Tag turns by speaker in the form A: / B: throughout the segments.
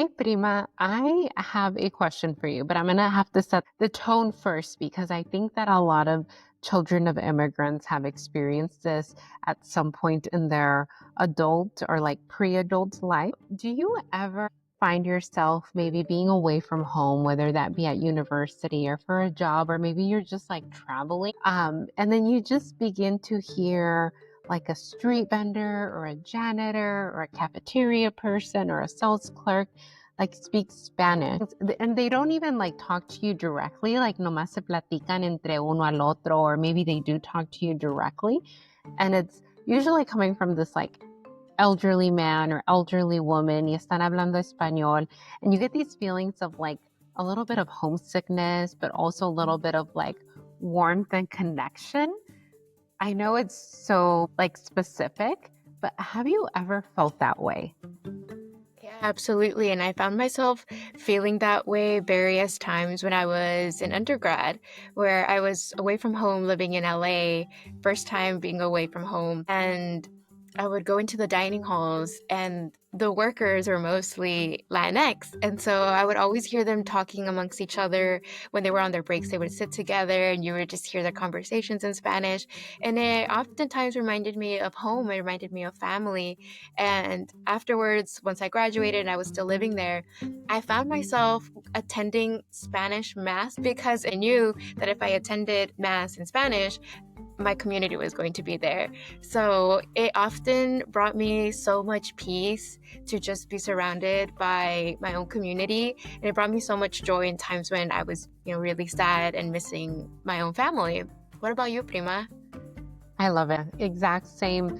A: Okay, Prima, I have a question for you, but I'm going to have to set the tone first because I think that a lot of children of immigrants have experienced this at some point in their adult or like pre-adult life. Do you ever find yourself maybe being away from home, whether that be at university or for a job, or maybe you're just like traveling, and then you just begin to hear like a street vendor or a janitor or a cafeteria person or a sales clerk like speak Spanish, and they don't even like talk to you directly, like nomás se platican entre uno al otro, or maybe they do talk to you directly, and it's usually coming from this like elderly man or elderly woman, y están hablando español, and you get these feelings of like a little bit of homesickness, but also a little bit of like warmth and connection. I know it's so like specific, but have you ever felt that way?
B: Yeah, absolutely. And I found myself feeling that way various times when I was in undergrad, where I was away from home living in LA, first time being away from home. And I would go into the dining halls, and the workers were mostly Latinx. And so I would always hear them talking amongst each other when they were on their breaks. They would sit together, and you would just hear their conversations in Spanish. And it oftentimes reminded me of home, it reminded me of family. And afterwards, once I graduated and I was still living there, I found myself attending Spanish Mass because I knew that if I attended Mass in Spanish, my community was going to be there. So it often brought me so much peace to just be surrounded by my own community. And it brought me so much joy in times when I was, really sad and missing my own family. What about you, Prima?
A: I love it. Exact same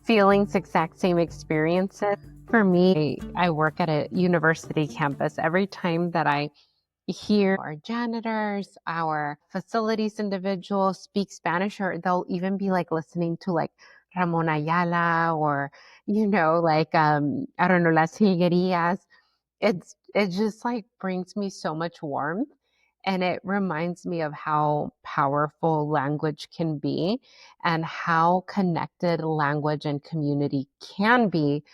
A: feelings, exact same experiences. For me, I work at a university campus. Every time that I hear our janitors, our facilities individuals speak Spanish, or they'll even be like listening to like Ramon Ayala or, like, I don't know, Las Higuerillas. It just like brings me so much warmth, and it reminds me of how powerful language can be and how connected language and community can be,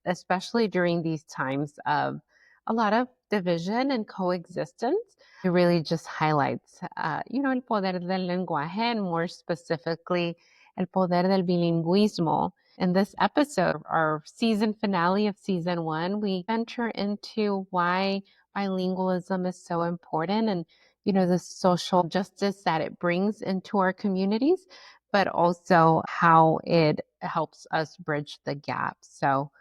A: especially during these times of a lot of division and coexistence. It really just highlights, el poder del lenguaje, and more specifically, el poder del bilingüismo. In this episode, our season finale of season one, we venture into why bilingualism is so important, and, the social justice that it brings into our communities, but also how it helps us bridge the gap. So,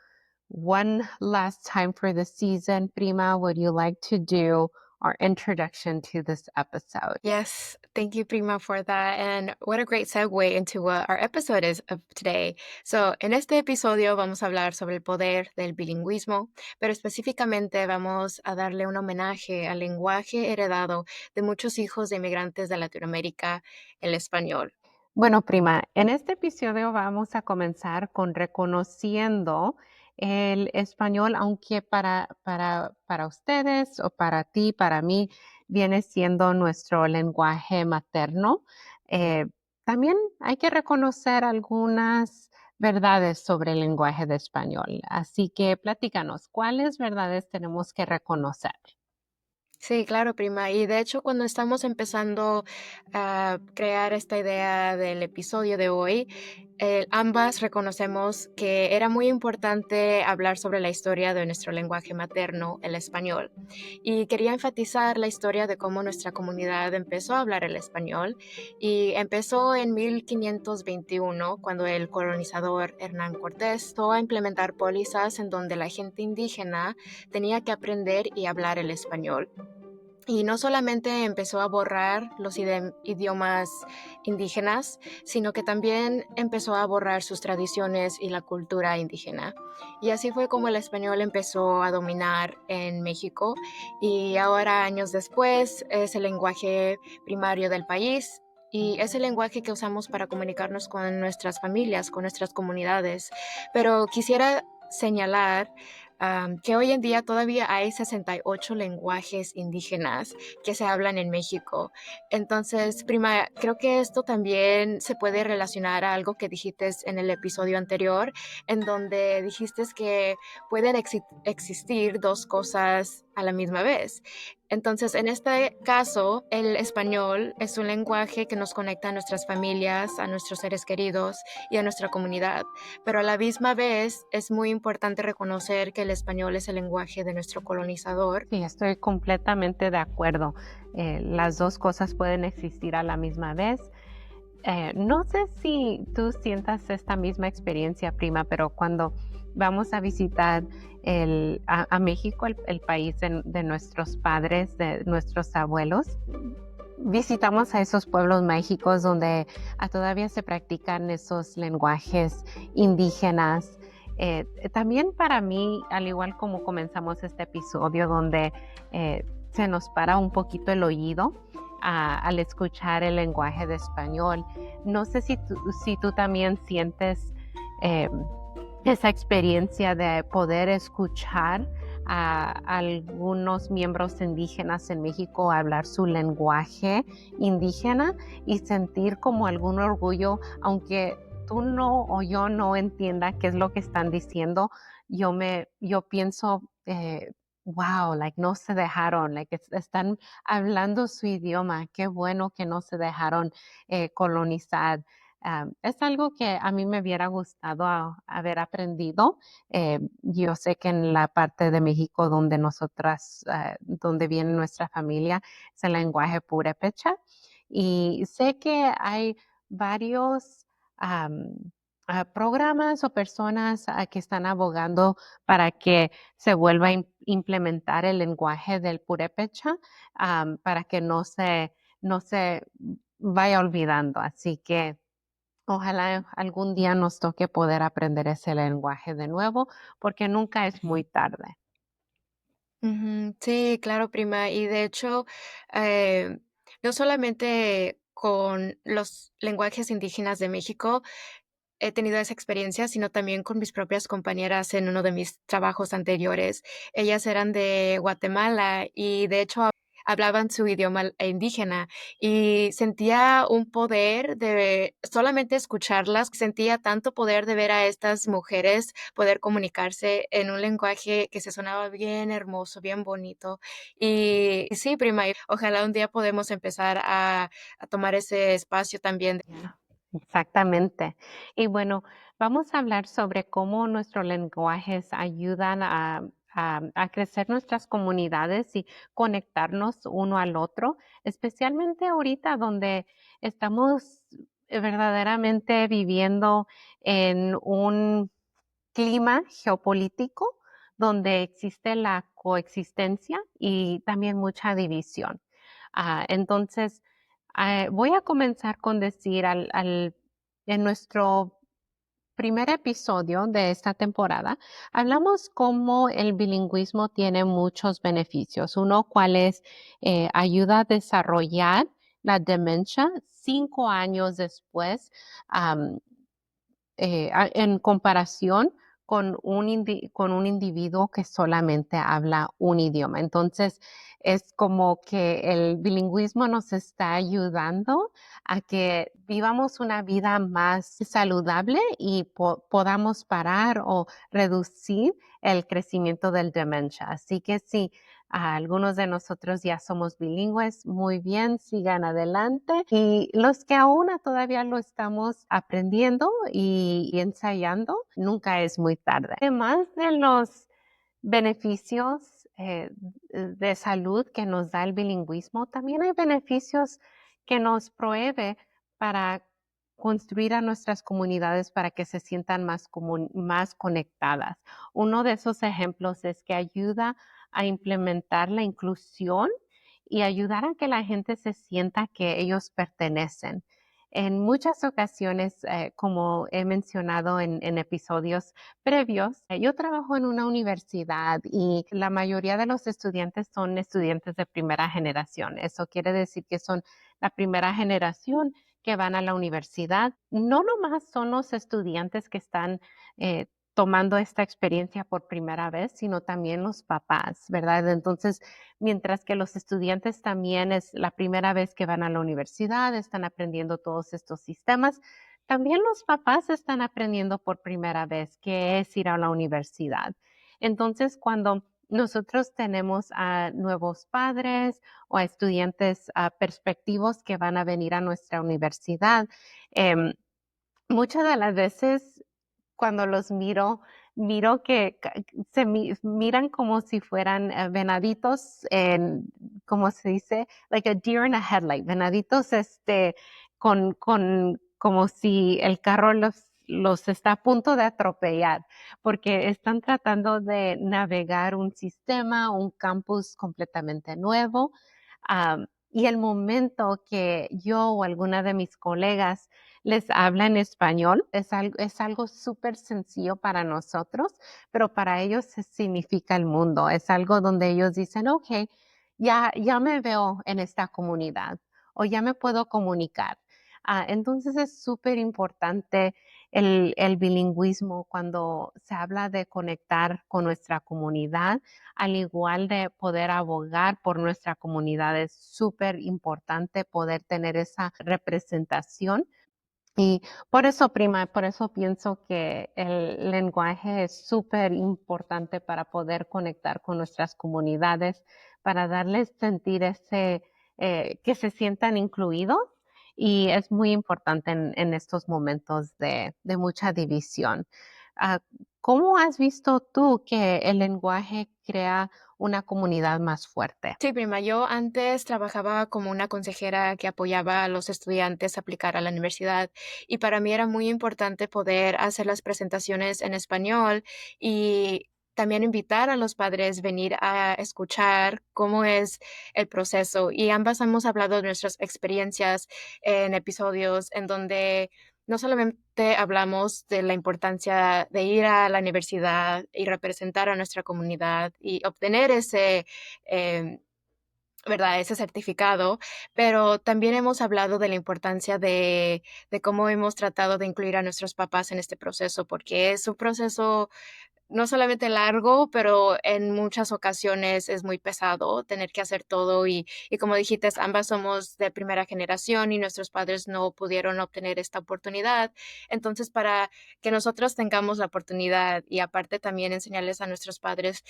A: one last time for the season, Prima, would you like to do our introduction to this episode?
B: Yes, thank you, Prima, for that. And what a great segue into what our episode is of today. So, en este episodio vamos a hablar sobre el poder del bilingüismo, pero específicamente vamos a darle un homenaje al lenguaje heredado de muchos hijos de inmigrantes de Latinoamérica, el español.
A: Bueno, prima, en este episodio vamos a comenzar con reconociendo el español, aunque para ustedes o para ti, para mí, viene siendo nuestro lenguaje materno. eh, También hay que reconocer algunas verdades sobre el lenguaje de español. Así que platícanos, ¿cuáles verdades tenemos que reconocer?
B: Sí, claro, prima. Y de hecho, cuando estamos empezando a crear esta idea del episodio de hoy, ambas reconocemos que era muy importante hablar sobre la historia de nuestro lenguaje materno, el español. Y quería enfatizar la historia de cómo nuestra comunidad empezó a hablar el español. Y empezó en 1521, cuando el colonizador Hernán Cortés empezó a implementar pólizas en donde la gente indígena tenía que aprender y hablar el español. Y no solamente empezó a borrar los idiomas indígenas, sino que también empezó a borrar sus tradiciones y la cultura indígena. Y así fue como el español empezó a dominar en México, y ahora, años después, es el lenguaje primario del país. Y es el lenguaje que usamos para comunicarnos con nuestras familias, con nuestras comunidades. Pero quisiera señalar que hoy en día todavía hay 68 lenguajes indígenas que se hablan en México. Entonces, prima, creo que esto también se puede relacionar a algo que dijiste en el episodio anterior, en donde dijiste que pueden existir dos cosas a la misma vez. Entonces, en este caso, el español es un lenguaje que nos conecta a nuestras familias, a nuestros seres queridos y a nuestra comunidad, pero a la misma vez es muy importante reconocer que el español es el lenguaje de nuestro colonizador.
A: Sí, estoy completamente de acuerdo. Las dos cosas pueden existir a la misma vez. No sé si tú sientas esta misma experiencia, prima, pero cuando vamos a visitar a México, el país de nuestros padres, de nuestros abuelos, visitamos a esos pueblos mágicos donde todavía se practican esos lenguajes indígenas. También para mí, al igual como comenzamos este episodio donde se nos para un poquito el oído al escuchar el lenguaje de español, no sé si tú también sientes eh, esa experiencia de poder escuchar a algunos miembros indígenas en México hablar su lenguaje indígena y sentir como algún orgullo, aunque tú no o yo no entienda qué es lo que están diciendo, yo pienso, wow, like no se dejaron, like están hablando su idioma, qué bueno que no se dejaron colonizar. Es algo que a mí me hubiera gustado haber aprendido. Yo sé que en la parte de México donde donde viene nuestra familia, es el lenguaje purépecha. Y sé que hay varios programas o personas que están abogando para que se vuelva a implementar el lenguaje del purépecha, para que no se vaya olvidando. Así que ojalá algún día nos toque poder aprender ese lenguaje de nuevo, porque nunca es muy tarde.
B: Ujú, sí, claro, prima. Y de hecho, eh, no solamente con los lenguajes indígenas de México he tenido esa experiencia, sino también con mis propias compañeras en uno de mis trabajos anteriores. Ellas eran de Guatemala y de hecho hablaban su idioma indígena y sentía un poder de solamente escucharlas, sentía tanto poder de ver a estas mujeres poder comunicarse en un lenguaje que se sonaba bien hermoso, bien bonito. Y sí, prima, y ojalá un día podemos empezar a tomar ese espacio también.
A: Ya, exactamente. Y bueno, vamos a hablar sobre cómo nuestros lenguajes ayudan a crecer nuestras comunidades y conectarnos uno al otro, especialmente ahorita donde estamos verdaderamente viviendo en un clima geopolítico donde existe la coexistencia y también mucha división. Entonces, voy a comenzar con decir en nuestro primer episodio de esta temporada, hablamos cómo el bilingüismo tiene muchos beneficios. Uno, cuál es ayuda a desarrollar la demencia 5 años después, en comparación con un individuo que solamente habla un idioma. Entonces, es como que el bilingüismo nos está ayudando a que vivamos una vida más saludable y podamos parar o reducir el crecimiento del demencia. Así que sí, algunos de nosotros ya somos bilingües, muy bien, sigan adelante. Y los que aún todavía lo estamos aprendiendo y ensayando, nunca es muy tarde. Además de los beneficios de salud que nos da el bilingüismo, también hay beneficios que nos provee para construir a nuestras comunidades para que se sientan más conectadas. Uno de esos ejemplos es que ayuda a implementar la inclusión y ayudar a que la gente se sienta que ellos pertenecen. En muchas ocasiones, como he mencionado en episodios previos, yo trabajo en una universidad y la mayoría de los estudiantes son estudiantes de primera generación. Eso quiere decir que son la primera generación que van a la universidad. No nomás son los estudiantes que están tomando esta experiencia por primera vez, sino también los papás, ¿verdad? Entonces, mientras que los estudiantes también es la primera vez que van a la universidad, están aprendiendo todos estos sistemas, también los papás están aprendiendo por primera vez qué es ir a la universidad. Entonces, cuando nosotros tenemos a nuevos padres o a estudiantes perspectivos que van a venir a nuestra universidad, em, muchas de las veces cuando los miro que miran como si fueran, venaditos en, ¿cómo se dice? Like a deer in a headlight, venaditos, con como si el carro los está a punto de atropellar, porque están tratando de navegar un sistema, un campus completamente nuevo, y el momento que yo o alguna de mis colegas les habla en español. Es algo súper sencillo para nosotros, pero para ellos significa el mundo. Es algo donde ellos dicen, ok, ya me veo en esta comunidad o ya me puedo comunicar. Entonces es súper importante el bilingüismo cuando se habla de conectar con nuestra comunidad, al igual de poder abogar por nuestra comunidad. Es súper importante poder tener esa representación y por eso, prima, por eso pienso que el lenguaje es súper importante para poder conectar con nuestras comunidades, para darles sentir que se sientan incluidos. Y es muy importante en estos momentos de mucha división. Ah, ¿Cómo has visto tú que el lenguaje crea una comunidad más fuerte?
B: Sí, prima, yo antes trabajaba como una consejera que apoyaba a los estudiantes a aplicar a la universidad y para mí era muy importante poder hacer las presentaciones en español y también invitar a los padres venir a escuchar cómo es el proceso. Y ambas hemos hablado de nuestras experiencias en episodios en donde no solamente hablamos de la importancia de ir a la universidad y representar a nuestra comunidad y obtener ese em, ¿verdad? Ese certificado, pero también hemos hablado de la importancia de cómo hemos tratado de incluir a nuestros papás en este proceso, porque es un proceso no solamente largo, pero en muchas ocasiones es muy pesado tener que hacer todo y como dijiste, ambas somos de primera generación y nuestros padres no pudieron obtener esta oportunidad. Entonces, para que nosotros tengamos la oportunidad y aparte también enseñarles a nuestros padres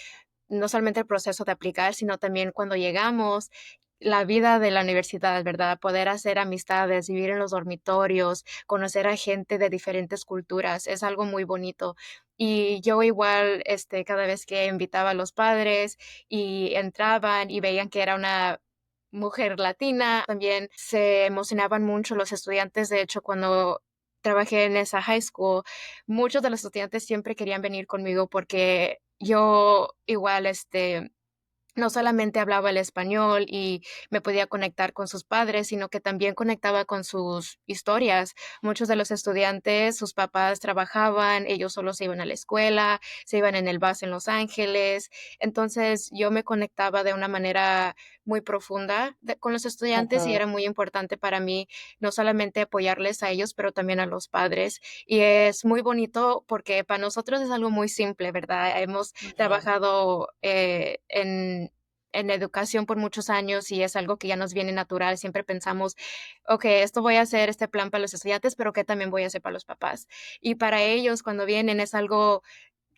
B: no solamente el proceso de aplicar, sino también cuando llegamos, la vida de la universidad, ¿verdad? Poder hacer amistades, vivir en los dormitorios, conocer a gente de diferentes culturas, es algo muy bonito. Y yo igual, cada vez que invitaba a los padres y entraban y veían que era una mujer latina, también se emocionaban mucho los estudiantes. De hecho, cuando trabajé en esa high school, muchos de los estudiantes siempre querían venir conmigo porque yo igual, no solamente hablaba el español y me podía conectar con sus padres, sino que también conectaba con sus historias. Muchos de los estudiantes, sus papás trabajaban, ellos solo se iban a la escuela, se iban en el bus en Los Ángeles. Entonces yo me conectaba de una manera muy profunda con los estudiantes y
A: Ujú,
B: era muy importante para mí no solamente apoyarles a ellos, pero también a los padres. Y es muy bonito porque para nosotros es algo muy simple, ¿verdad? Hemos
A: ujú.
B: trabajado en educación por muchos años y es algo que ya nos viene natural. Siempre pensamos, ok, esto voy a hacer este plan para los estudiantes, pero ¿qué también voy a hacer para los papás? Y para ellos, cuando vienen, es algo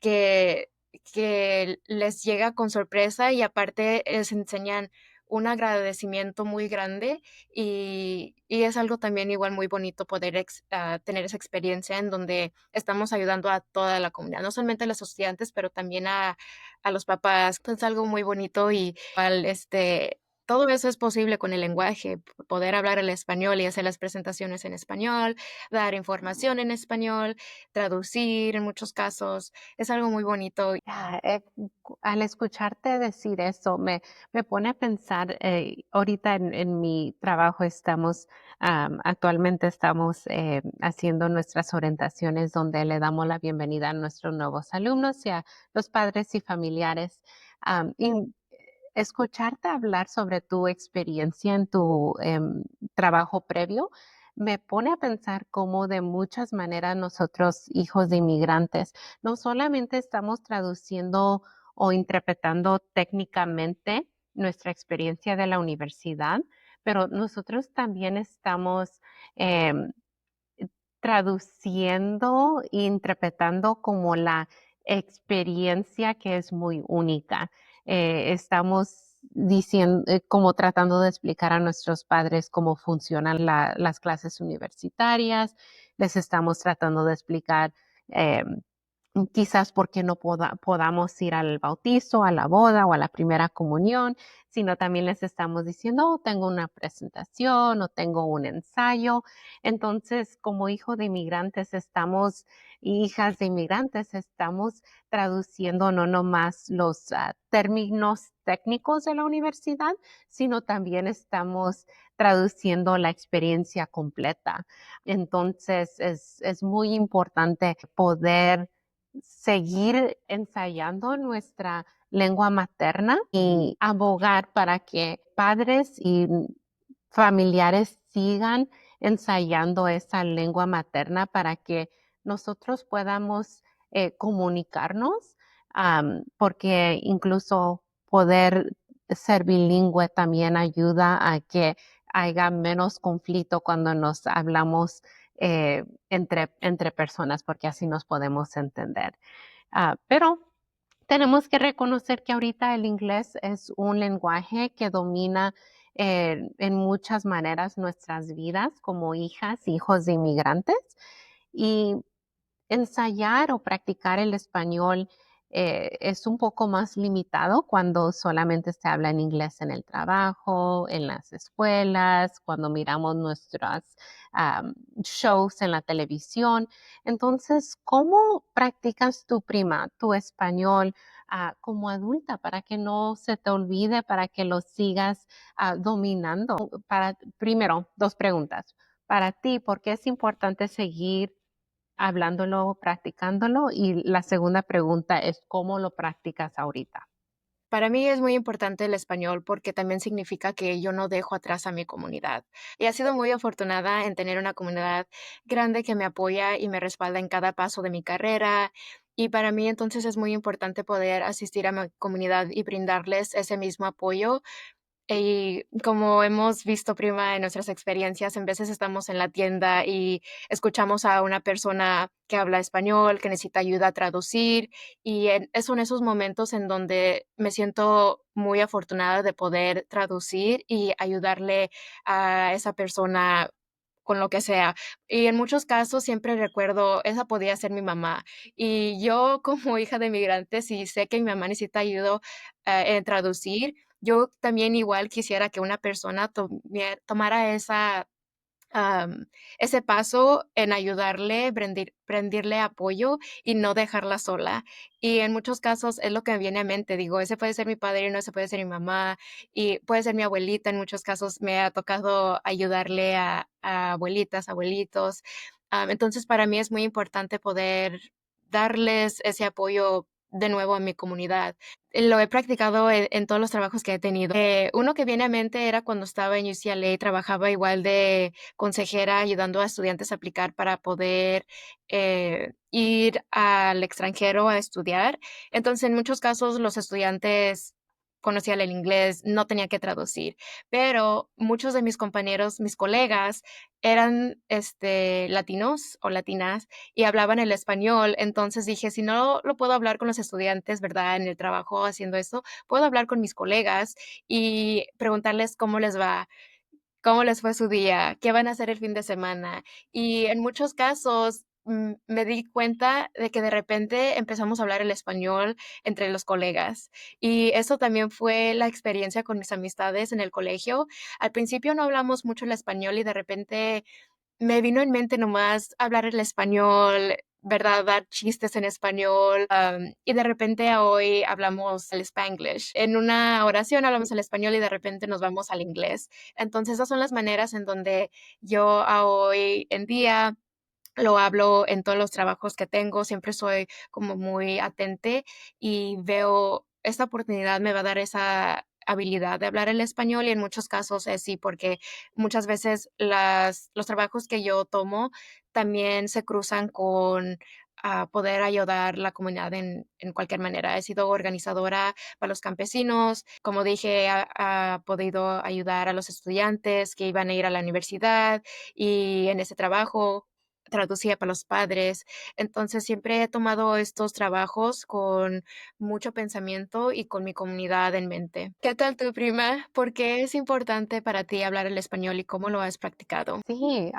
B: que, que les llega con sorpresa y aparte les enseñan un agradecimiento muy grande y es algo también igual muy bonito poder tener esa experiencia en donde estamos ayudando a toda la comunidad, no solamente a los estudiantes, pero también a los papás. Es algo muy bonito y todo eso es posible con el lenguaje, poder hablar el español y hacer las presentaciones en español, dar información en español, traducir en muchos casos. Es algo muy bonito.
A: Al escucharte decir eso, me pone a pensar, ahorita en mi trabajo actualmente estamos haciendo nuestras orientaciones donde le damos la bienvenida a nuestros nuevos alumnos y a los padres y familiares. Y escucharte hablar sobre tu experiencia en tu trabajo previo me pone a pensar cómo de muchas maneras nosotros, hijos de inmigrantes, no solamente estamos traduciendo o interpretando técnicamente nuestra experiencia de la universidad, pero nosotros también estamos em, traduciendo e interpretando como la experiencia que es muy única. Estamos diciendo, como tratando de explicar a nuestros padres cómo funcionan las clases universitarias, les estamos tratando de explicar quizás porque no podamos ir al bautizo, a la boda o a la primera comunión, sino también les estamos diciendo, "Oh, tengo una presentación o tengo un ensayo". Entonces, como hijo de inmigrantes hijas de inmigrantes, estamos traduciendo no nomás los términos técnicos de la universidad, sino también estamos traduciendo la experiencia completa. Entonces, es muy importante poder seguir ensayando nuestra lengua materna y abogar para que padres y familiares sigan ensayando esa lengua materna para que nosotros podamos comunicarnos, porque incluso poder ser bilingüe también ayuda a que haya menos conflicto cuando nos hablamos entre personas, porque así nos podemos entender. Pero tenemos que reconocer que ahorita el inglés es un lenguaje que domina en muchas maneras nuestras vidas como hijas, hijos de inmigrantes. Y ensayar o practicar el español es un poco más limitado cuando solamente se habla en inglés en el trabajo, en las escuelas, cuando miramos nuestros shows en la televisión. Entonces, ¿cómo practicas tu prima, tu español como adulta para que no se te olvide, para que lo sigas dominando? Primero, dos preguntas. Para ti, ¿por qué es importante seguir hablándolo, practicándolo? Y la segunda pregunta es, ¿cómo lo practicas ahorita?
B: Para mí es muy importante el español porque también significa que yo no dejo atrás a mi comunidad. Y he sido muy afortunada en tener una comunidad grande que me apoya y me respalda en cada paso de mi carrera. Y para mí entonces es muy importante poder asistir a mi comunidad y brindarles ese mismo apoyo. Y como hemos visto, prima, en nuestras experiencias, en veces estamos en la tienda y escuchamos a una persona que habla español, que necesita ayuda a traducir, y son esos momentos en donde me siento muy afortunada de poder traducir y ayudarle a esa persona con lo que sea. Y en muchos casos siempre recuerdo, esa podía ser mi mamá. Y yo como hija de migrantes, y sé que mi mamá necesita ayuda en traducir, yo también igual quisiera que una persona tomara am, ese paso en ayudarle, brendirle apoyo y no dejarla sola. Y en muchos casos es lo que me viene a mente, digo, ese puede ser mi padrino, ese puede ser mi mamá y puede ser mi abuelita. En muchos casos me ha tocado ayudarle a abuelitas, abuelitos. Entonces, para mí es muy importante poder darles ese apoyo de nuevo a mi comunidad. Lo he practicado en todos los trabajos que he tenido. Uno que viene a mente era cuando estaba en UCLA, trabajaba igual de consejera ayudando a estudiantes a aplicar para poder ir al extranjero a estudiar. Entonces, en muchos casos los estudiantes conocían el inglés, no tenía que traducir, pero muchos de mis compañeros, mis colegas, eran latinos o latinas y hablaban el español. Entonces dije, si no lo puedo hablar con los estudiantes, ¿verdad? En el trabajo haciendo esto, puedo hablar con mis colegas y preguntarles cómo les va, cómo les fue su día, qué van a hacer el fin de semana. Y en muchos casos me di cuenta de que de repente empezamos a hablar el español entre los colegas. Y eso también fue la experiencia con mis amistades en el colegio. Al principio no hablamos mucho el español y de repente me vino en mente nomás hablar el español, ¿verdad? Dar chistes en español, y de repente a hoy hablamos el Spanglish. En una oración hablamos el español y de repente nos vamos al inglés. Entonces, esas son las maneras en donde yo a hoy en día lo hablo en todos los trabajos que tengo. Siempre soy como muy atente y veo esta oportunidad me va a dar habilidad de hablar el español y en muchos casos es sí, porque muchas veces los trabajos que yo tomo también se cruzan con poder ayudar la comunidad en cualquier manera. He sido organizadora para los campesinos, como dije, ha podido ayudar a los estudiantes que iban a ir a la universidad y en ese trabajo traducía para los padres. Entonces, siempre he tomado estos trabajos con mucho pensamiento y con mi comunidad en mente. ¿Qué tal tu prima? ¿Por qué es importante para ti hablar el español y cómo lo has practicado?
A: Sí,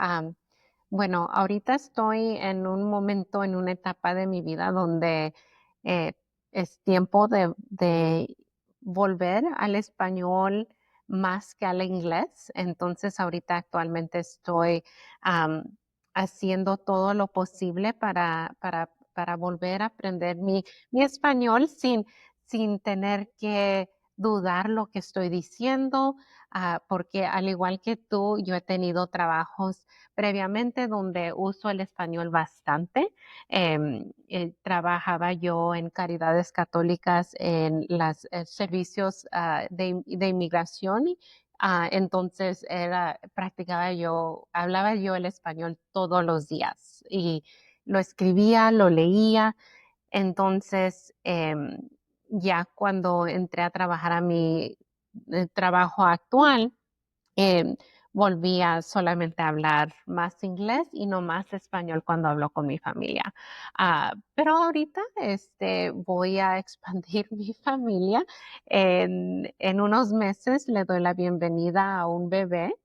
A: bueno, ahorita estoy en un momento, en una etapa de mi vida donde eh, es tiempo de volver al español más que al inglés. Entonces, ahorita actualmente estoy am, haciendo todo lo posible para volver a aprender mi español sin tener que dudar lo que estoy diciendo, porque al igual que tú, yo he tenido trabajos previamente donde uso el español bastante. Trabajaba yo en Caridades Católicas en los servicios de inmigración. Entonces hablaba yo el español todos los días y lo escribía, lo leía. Entonces, ya cuando entré a trabajar a mi trabajo actual, em, volví a solamente hablar más inglés y no más español cuando hablo con mi familia. Pero ahorita voy a expandir mi familia. En unos meses le doy la bienvenida a un bebé,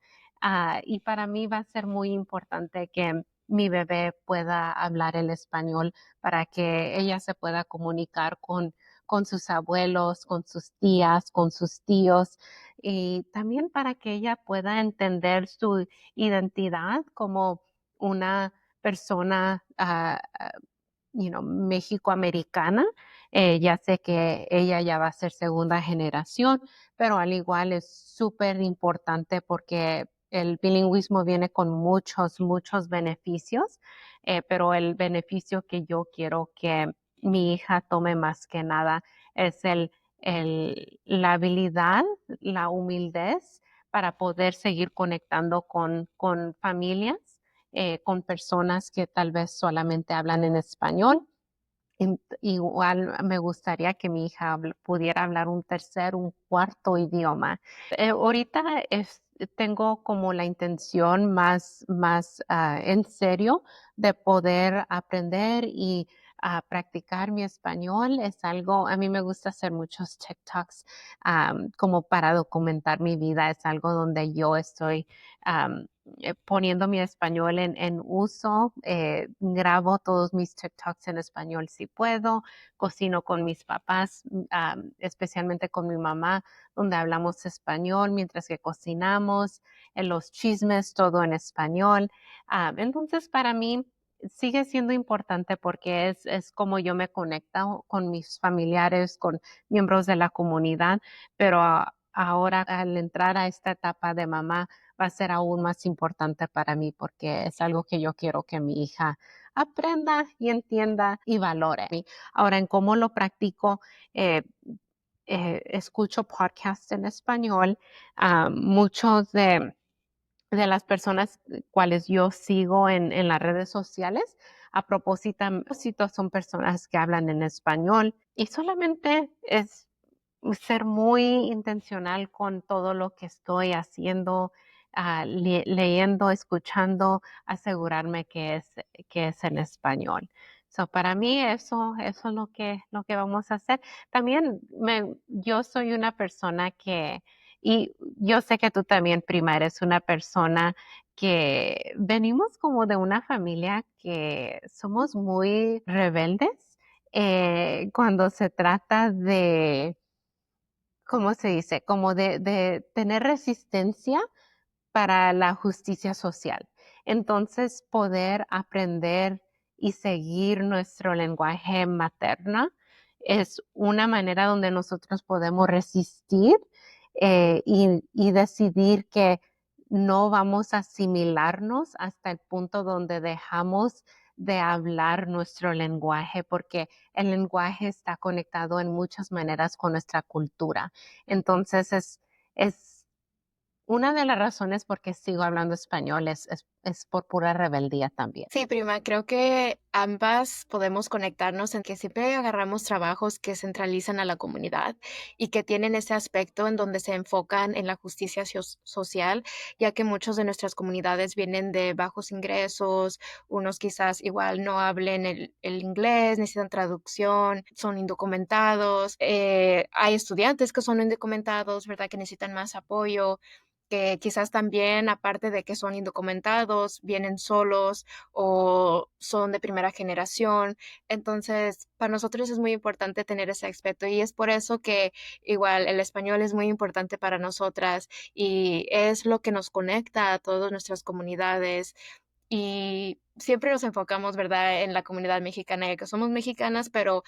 A: y para mí va a ser muy importante que mi bebé pueda hablar el español para que ella se pueda comunicar con sus abuelos, con sus tías, con sus tíos, y también para que ella pueda entender su identidad como una persona mexicoamericana. Ya sé que ella ya va a ser segunda generación, pero al igual es súper importante porque el bilingüismo viene con muchos beneficios, pero el beneficio que yo quiero que mi hija tome más que nada es la habilidad, la humildad para poder seguir conectando con familias, con personas que tal vez solamente hablan en español. Igual me gustaría que mi hija pudiera hablar un tercer, un cuarto idioma. Ahorita tengo como la intención más en serio de poder aprender y practicar mi español. Es algo, a mí me gusta hacer muchos TikToks como para documentar mi vida. Es algo donde yo estoy am, poniendo mi español en uso. Grabo todos mis TikToks en español si puedo. Cocino con mis papás, especialmente con mi mamá, donde hablamos español mientras que cocinamos. En los chismes, todo en español. Entonces, para mí sigue siendo importante porque es como yo me conecto con mis familiares, con miembros de la comunidad, pero ahora al entrar a esta etapa de mamá, va a ser aún más importante para mí porque es algo que yo quiero que mi hija aprenda y entienda y valore. Ahora, en cómo lo practico, eh, escucho podcasts en español. Muchos de las personas cuales yo sigo en las redes sociales, a propósito, son personas que hablan en español y solamente es ser muy intencional con todo lo que estoy haciendo, leyendo, escuchando, asegurarme que es en español. So, para mí eso es lo que vamos a hacer. También yo soy una persona y yo sé que tú también, prima, eres una persona que venimos como de una familia que somos muy rebeldes cuando se trata de, ¿cómo se dice? Como de tener resistencia para la justicia social. Entonces, poder aprender y seguir nuestro lenguaje materno es una manera donde nosotros podemos resistir, y decidir que no vamos a asimilarnos hasta el punto donde dejamos de hablar nuestro lenguaje, porque el lenguaje está conectado en muchas maneras con nuestra cultura. Entonces, es una de las razones por qué sigo hablando español es por pura rebeldía también.
B: Sí, prima, creo que ambas podemos conectarnos en que siempre agarramos trabajos que centralizan a la comunidad y que tienen ese aspecto en donde se enfocan en la justicia social, ya que muchos de nuestras comunidades vienen de bajos ingresos, unos quizás igual no hablen el inglés, necesitan traducción, son indocumentados, hay estudiantes que son indocumentados, ¿verdad? Que necesitan más apoyo, que quizás también, aparte de que son indocumentados, vienen solos o son de primera generación. Entonces, para nosotros es muy importante tener ese aspecto y es por eso que igual el español es muy importante para nosotras y es lo que nos conecta a todas nuestras comunidades. Y siempre nos enfocamos, ¿verdad?, en la comunidad mexicana, ya que somos mexicanas, pero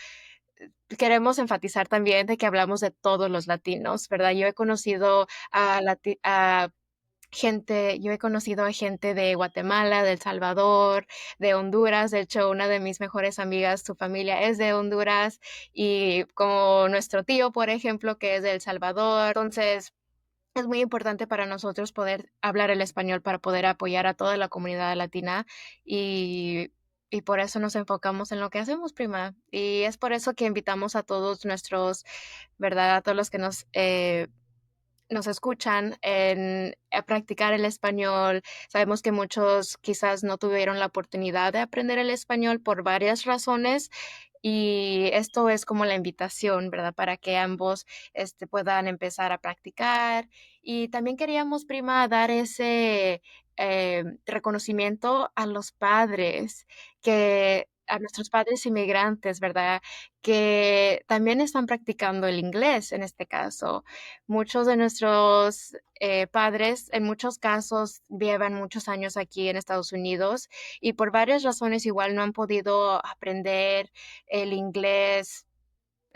B: queremos enfatizar también de que hablamos de todos los latinos, ¿verdad? Yo he conocido a gente de Guatemala, de El Salvador, de Honduras. De hecho, una de mis mejores amigas, su familia es de Honduras, y como nuestro tío, por ejemplo, que es de El Salvador. Entonces, es muy importante para nosotros poder hablar el español para poder apoyar a toda la comunidad latina y, y por eso nos enfocamos en lo que hacemos, prima. Y es por eso que invitamos a todos nuestros, ¿verdad? A todos los que nos escuchan a practicar el español. Sabemos que muchos quizás no tuvieron la oportunidad de aprender el español por varias razones y esto es como la invitación, ¿verdad? Para que ambos puedan empezar a practicar. Y también queríamos, prima, dar ese reconocimiento a los padres, a nuestros padres inmigrantes, ¿verdad? Que también están practicando el inglés en este caso. Muchos de nuestros padres, en muchos casos, llevan muchos años aquí en Estados Unidos y por varias razones igual no han podido aprender el inglés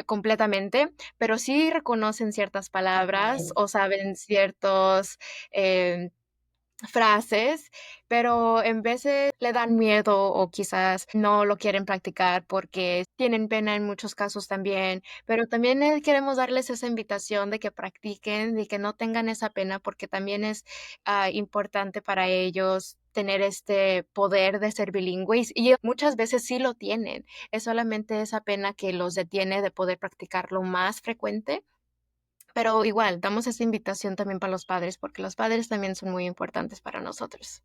B: completamente, pero sí reconocen ciertas palabras o saben ciertos em, frases, pero en veces le dan miedo o quizás no lo quieren practicar porque tienen pena en muchos casos también, pero también queremos darles esa invitación de que practiquen y que no tengan esa pena porque también es importante para ellos tener este poder de ser bilingües y muchas veces sí lo tienen, es solamente esa pena que los detiene de poder practicarlo más frecuente, pero igual, damos esa invitación también para los padres, porque los padres también son muy importantes para nosotros.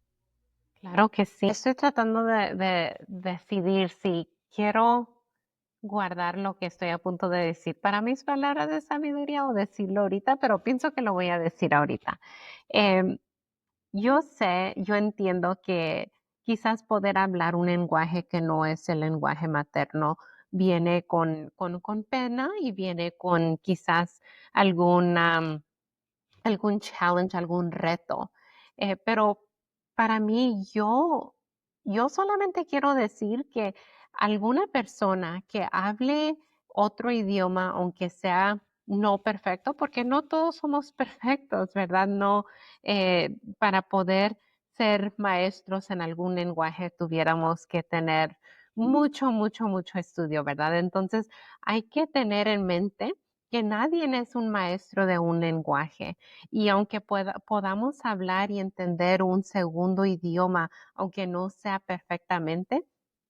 A: Claro que sí. Estoy tratando de decidir si quiero guardar lo que estoy a punto de decir para mis palabras de sabiduría o decirlo ahorita, pero pienso que lo voy a decir ahorita. Em, yo entiendo que quizás poder hablar un lenguaje que no es el lenguaje materno viene con pena y viene con quizás alguna algún challenge, algún reto. Pero para mí, yo solamente quiero decir que alguna persona que hable otro idioma, aunque sea no perfecto, porque no todos somos perfectos, ¿verdad? No, para poder ser maestros en algún lenguaje tuviéramos que tener mucho, mucho, mucho estudio, ¿verdad? Entonces, hay que tener en mente que nadie es un maestro de un lenguaje y aunque podamos hablar y entender un segundo idioma, aunque no sea perfectamente,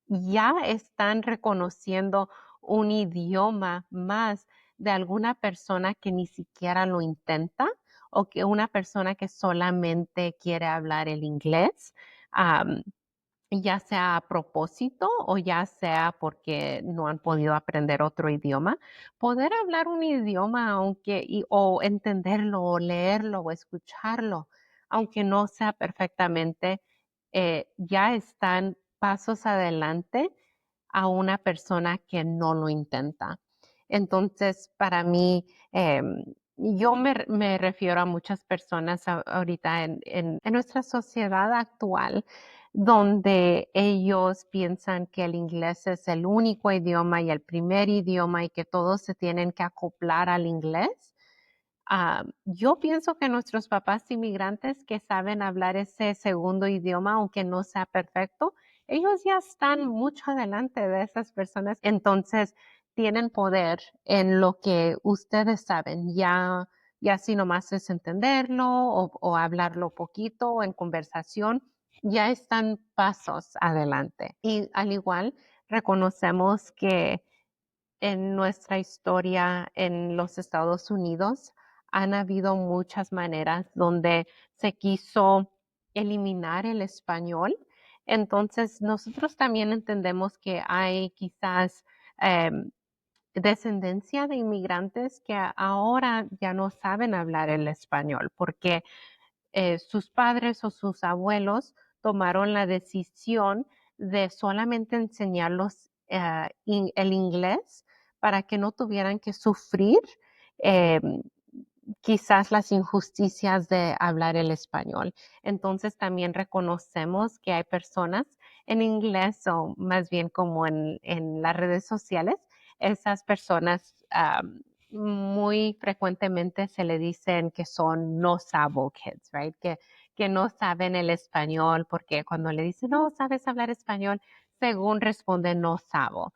A: ya están reconociendo un idioma más de alguna persona que ni siquiera lo intenta o que una persona que solamente quiere hablar el inglés. Ya sea a propósito o ya sea porque no han podido aprender otro idioma, poder hablar un idioma o entenderlo o leerlo o escucharlo, aunque no sea perfectamente, ya están pasos adelante a una persona que no lo intenta. Entonces, para mí, yo me refiero a muchas personas ahorita en nuestra sociedad actual donde ellos piensan que el inglés es el único idioma y el primer idioma y que todos se tienen que acoplar al inglés. Yo pienso que nuestros papás inmigrantes que saben hablar ese segundo idioma, aunque no sea perfecto, ellos ya están mucho adelante de esas personas, entonces tienen poder en lo que ustedes saben, ya si nomás es entenderlo o hablarlo poquito o en conversación, ya están pasos adelante. Y al igual, reconocemos que en nuestra historia en los Estados Unidos han habido muchas maneras donde se quiso eliminar el español. Entonces, nosotros también entendemos que hay quizás em, descendencia de inmigrantes que ahora ya no saben hablar el español porque sus padres o sus abuelos tomaron la decisión de solamente enseñarlos el inglés para que no tuvieran que sufrir eh, quizás las injusticias de hablar el español. Entonces también reconocemos que hay personas en inglés o más bien como en las redes sociales, esas personas muy frecuentemente se le dicen que son no sabo kids, right? Que no saben el español porque cuando le dicen, no, ¿sabes hablar español? Según responde, no sabo.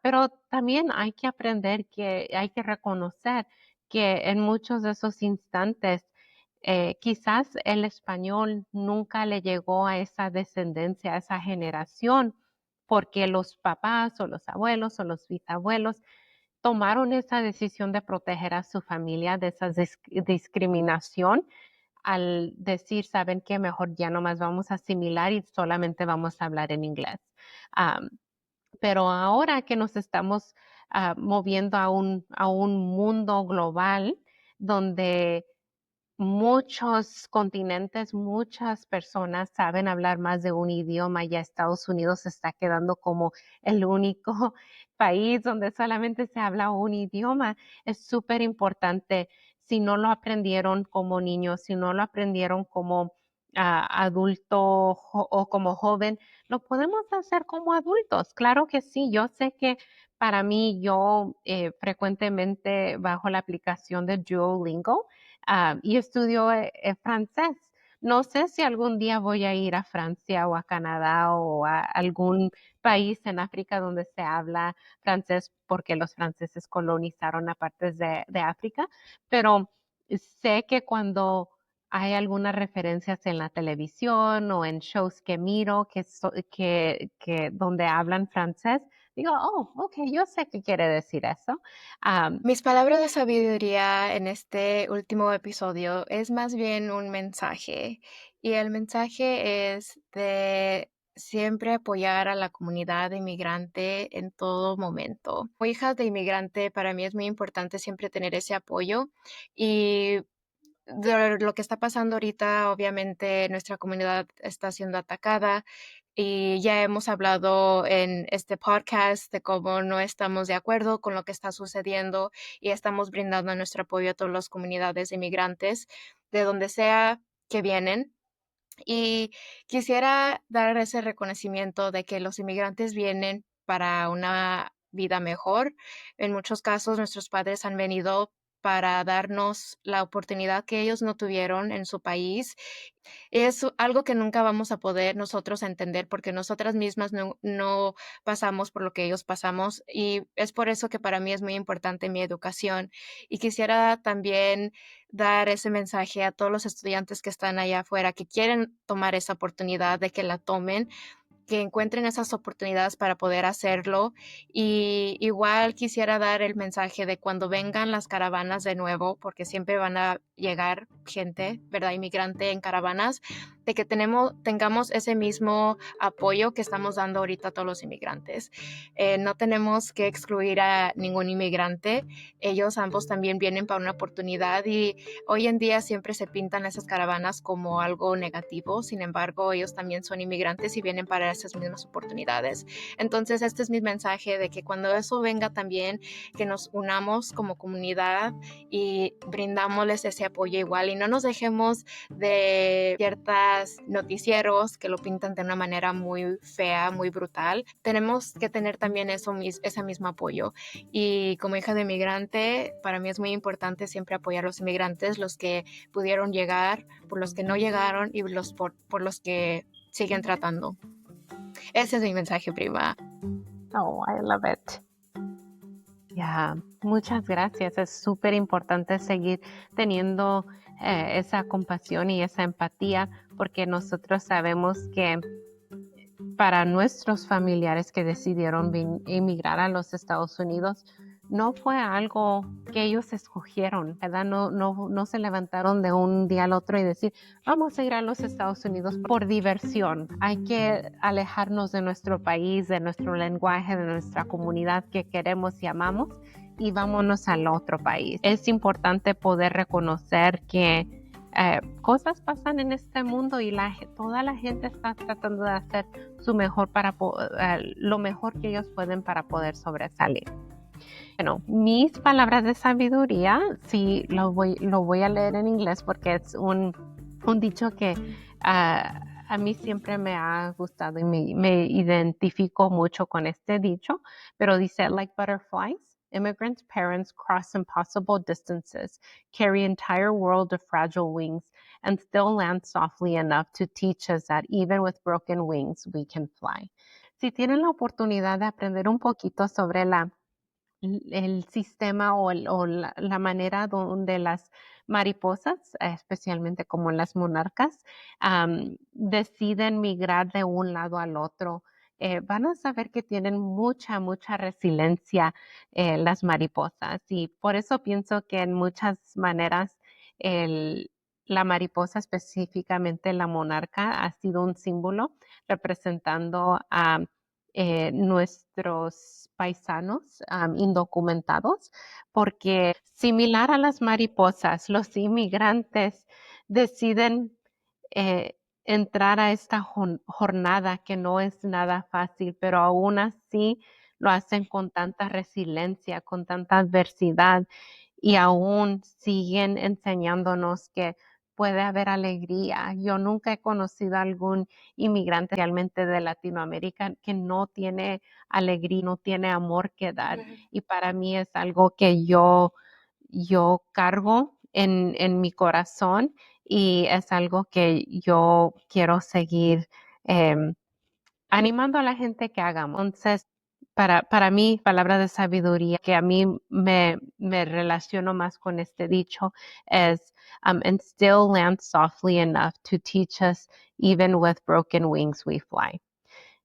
A: Pero también hay que aprender que hay que reconocer que en muchos de esos instantes quizás el español nunca le llegó a esa descendencia, a esa generación, porque los papás o los abuelos o los bisabuelos tomaron esa decisión de proteger a su familia de esa discriminación al decir, saben que mejor ya no más vamos a asimilar y solamente vamos a hablar en inglés. Um, pero ahora que nos estamos moviendo a un mundo global donde muchos continentes, muchas personas saben hablar más de un idioma. Ya Estados Unidos se está quedando como el único país donde solamente se habla un idioma. Es súper importante. Si no lo aprendieron como niños, si no lo aprendieron como adulto o como joven, lo podemos hacer como adultos. Claro que sí. Yo sé que para mí, yo frecuentemente bajo la aplicación de Duolingo, y estudio francés. No sé si algún día voy a ir a Francia o a Canadá o a algún país en África donde se habla francés porque los franceses colonizaron a partes de África, pero sé que cuando hay algunas referencias en la televisión o en shows que miro que donde hablan francés, digo, oh, ok, yo sé qué quiere decir eso.
B: Mis palabras de sabiduría en este último episodio es más bien un mensaje y el mensaje es de siempre apoyar a la comunidad inmigrante en todo momento. Como hija de inmigrante, para mí es muy importante siempre tener ese apoyo y de lo que está pasando ahorita, obviamente nuestra comunidad está siendo atacada y ya hemos hablado en este podcast de cómo no estamos de acuerdo con lo que está sucediendo y estamos brindando nuestro apoyo a todas las comunidades inmigrantes de donde sea que vienen. Y quisiera dar ese reconocimiento de que los inmigrantes vienen para una vida mejor. En muchos casos, nuestros padres han venido para darnos la oportunidad que ellos no tuvieron en su país. Es algo que nunca vamos a poder nosotros entender porque nosotras mismas no pasamos por lo que ellos pasamos y es por eso que para mí es muy importante mi educación. Y quisiera también dar ese mensaje a todos los estudiantes que están allá afuera, que quieren tomar esa oportunidad de que la tomen, que encuentren esas oportunidades para poder hacerlo. Y igual quisiera dar el mensaje de cuando vengan las caravanas de nuevo, porque siempre van a llegar gente, ¿verdad? Inmigrante en caravanas, de que tengamos ese mismo apoyo que estamos dando ahorita a todos los inmigrantes. No tenemos que excluir a ningún inmigrante. Ellos ambos también vienen para una oportunidad y hoy en día siempre se pintan esas caravanas como algo negativo. Sin embargo, ellos también son inmigrantes y vienen para esas mismas oportunidades. Entonces, este es mi mensaje de que cuando eso venga también, que nos unamos como comunidad y brindámosles ese apoyo igual y no nos dejemos de ciertas noticieros que lo pintan de una manera muy fea, muy brutal. Tenemos que tener también ese mismo apoyo. Y como hija de inmigrante, para mí es muy importante siempre apoyar a los inmigrantes, los que pudieron llegar, por los que no llegaron y por los que siguen tratando. Ese es mi mensaje, prima.
A: Oh, I love it. Ya, muchas gracias. Es súper importante seguir teniendo esa compasión y esa empatía porque nosotros sabemos que para nuestros familiares que decidieron emigrar a los Estados Unidos, no fue algo que ellos escogieron, ¿verdad? No se levantaron de un día al otro y decir, vamos a ir a los Estados Unidos por diversión. Hay que alejarnos de nuestro país, de nuestro lenguaje, de nuestra comunidad que queremos y amamos y vámonos al otro país. Es importante poder reconocer que cosas pasan en este mundo y toda la gente está tratando de hacer su mejor lo mejor que ellos pueden para poder sobresalir. Bueno, mis palabras de sabiduría, sí, lo voy a leer en inglés porque es un dicho que a mí siempre me ha gustado y me identifico mucho con este dicho, pero dice, like butterflies, immigrant parents cross impossible distances, carry entire world of fragile wings, and still land softly enough to teach us that even with broken wings, we can fly. Si tienen la oportunidad de aprender un poquito sobre el sistema o la manera donde las mariposas, especialmente como las monarcas, deciden migrar de un lado al otro. Van a saber que tienen mucha resiliencia las mariposas y por eso pienso que en muchas maneras la mariposa, específicamente la monarca, ha sido un símbolo representando a nuestros paisanos indocumentados, porque similar a las mariposas, los inmigrantes deciden entrar a esta jornada que no es nada fácil, pero aún así lo hacen con tanta resiliencia, con tanta adversidad y aún siguen enseñándonos que puede haber alegría. Yo nunca he conocido a algún inmigrante realmente de Latinoamérica que no tiene alegría, no tiene amor que dar. Y para mí es algo que yo cargo en mi corazón y es algo que yo quiero seguir animando a la gente que hagamos. Entonces, para mí, palabra de sabiduría que a mí me relaciono más con este dicho es, and still land softly enough to teach us, even with broken wings we fly.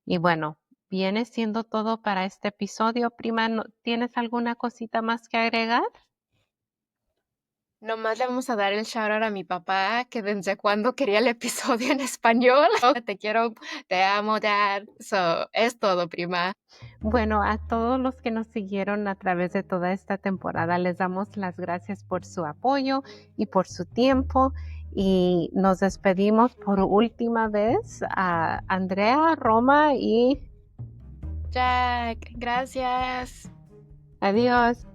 A: Y bueno, viene siendo todo para este episodio. Prima, ¿tienes alguna cosita más que agregar?
B: Nomás le vamos a dar el shout out a mi papá, que desde cuando quería el episodio en español. Te quiero, te amo, Dad. So, es todo, prima.
A: Bueno, a todos los que nos siguieron a través de toda esta temporada, les damos las gracias por su apoyo y por su tiempo. Y nos despedimos por última vez a Andrea, Roma y
B: Jack, gracias.
A: adiós.